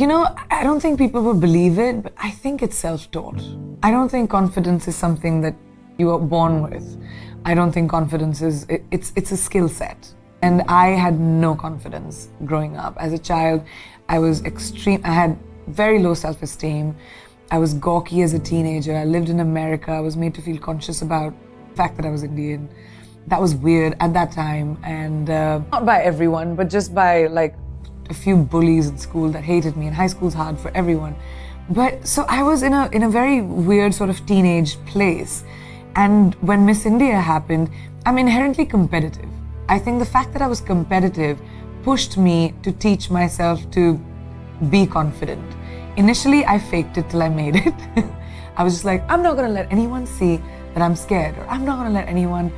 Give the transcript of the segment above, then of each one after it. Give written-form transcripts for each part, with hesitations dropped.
I don't think people will believe it, but I think it's self-taught. I don't think confidence is something that you are born with. I don't think confidence is, it's a skill set. And I had no confidence growing up. As a child, I had very low self-esteem. I was gawky as a teenager. I lived in America. I was made to feel conscious about the fact that I was Indian. That was weird at that time. And not by everyone, but just by like a few bullies in school that hated me. And high school's hard for everyone. But so I was in a very weird sort of teenage place. And when Miss India happened, I'm inherently competitive. I think the fact that I was competitive pushed me to teach myself to be confident. Initially, I faked it till I made it. I was just like, I'm not gonna let anyone see that I'm scared, or I'm not gonna let anyone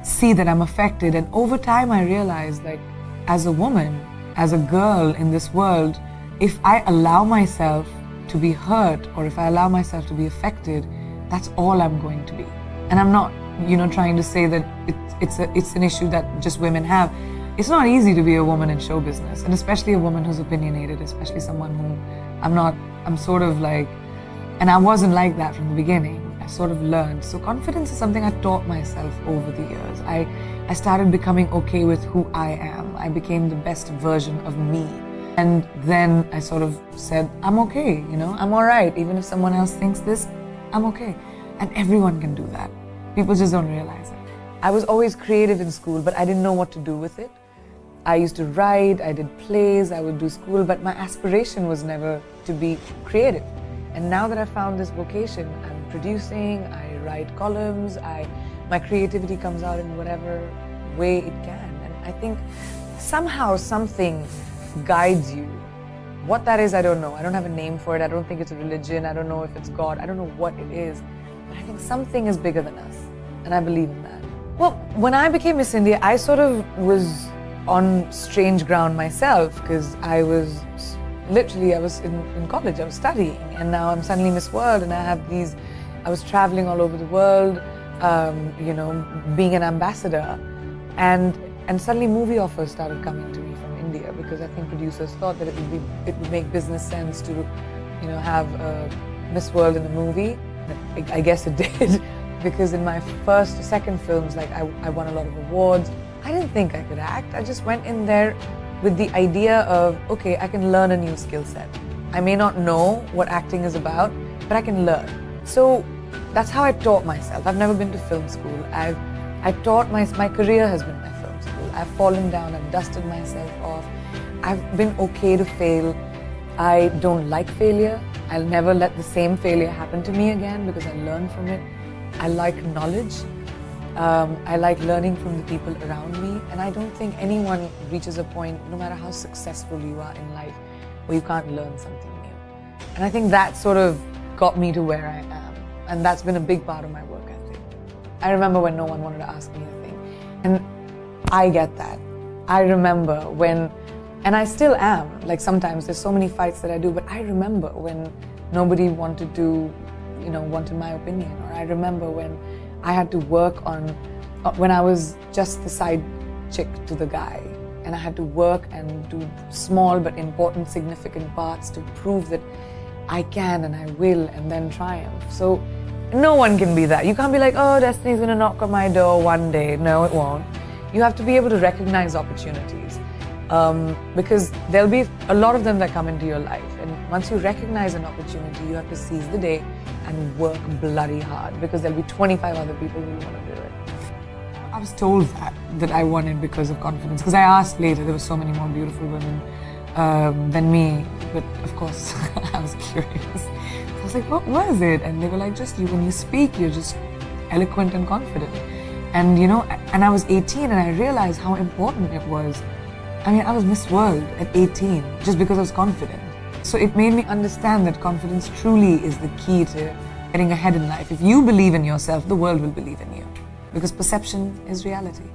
see that I'm affected. And over time, I realized, like, as a woman, as a girl in this world, if I allow myself to be hurt, or if I allow myself to be affected, that's all I'm going to be. And I'm not, trying to say that it's an issue that just women have. It's not easy to be a woman in show business, and especially a woman who's opinionated, especially someone who I'm sort of like, and I wasn't like that from the beginning. I sort of learned. So confidence is something I taught myself over the years. I started becoming okay with who I am. I became the best version of me. And then I sort of said, I'm okay, I'm all right. Even if someone else thinks this, I'm okay. And everyone can do that. People just don't realize it. I was always creative in school, but I didn't know what to do with it. I used to write, I did plays, I would do school, but my aspiration was never to be creative. And now that I found this vocation, I'm producing, I write columns, my creativity comes out in whatever way it can. And I think somehow something guides you. What that is, I don't know. I don't have a name for it. I don't think it's a religion. I don't know if it's God. I don't know what it is. But I think something is bigger than us. And I believe in that. Well, when I became Miss India, I sort of was on strange ground myself, because I was in college, I was studying, and now I'm suddenly Miss World, and I was traveling all over the world, being an ambassador, and suddenly movie offers started coming to me from India, because I think producers thought that it would make business sense to, have a Miss World in a movie. I guess it did, because in my second films, like I won a lot of awards. I didn't think I could act. I just went in there with the idea of, okay, I can learn a new skill set. I may not know what acting is about, but I can learn. So that's how I taught myself. I've never been to film school. I taught my career has been my film school. I've fallen down, I've dusted myself off. I've been okay to fail. I don't like failure. I'll never let the same failure happen to me again, because I learn from it. I like knowledge. I like learning from the people around me, and I don't think anyone reaches a point, no matter how successful you are in life, where you can't learn something new. And I think that sort of got me to where I am, and that's been a big part of my work ethic. I remember when no one wanted to ask me a thing, and I get that. I remember when, and I still am, like sometimes there's so many fights that I do, but I remember when nobody wanted my opinion, or I remember when I had to work on, when I was just the side chick to the guy, and I had to work and do small but important, significant parts to prove that I can and I will, and then triumph. So no one can be that. You can't be like, oh, destiny's gonna knock on my door one day. No, it won't. You have to be able to recognize opportunities, because there'll be a lot of them that come into your life, and once you recognize an opportunity, you have to seize the day and work bloody hard, because there'll be 25 other people who want to do it. I was told that I won it because of confidence, because I asked later, there were so many more beautiful women than me, but of course I was curious. I was like, what was it? And they were like, just you, when you speak, you're just eloquent and confident. And and I was 18, and I realized how important it was. I mean, I was Miss World at 18, just because I was confident. So it made me understand that confidence truly is the key to getting ahead in life. If you believe in yourself, the world will believe in you, because perception is reality.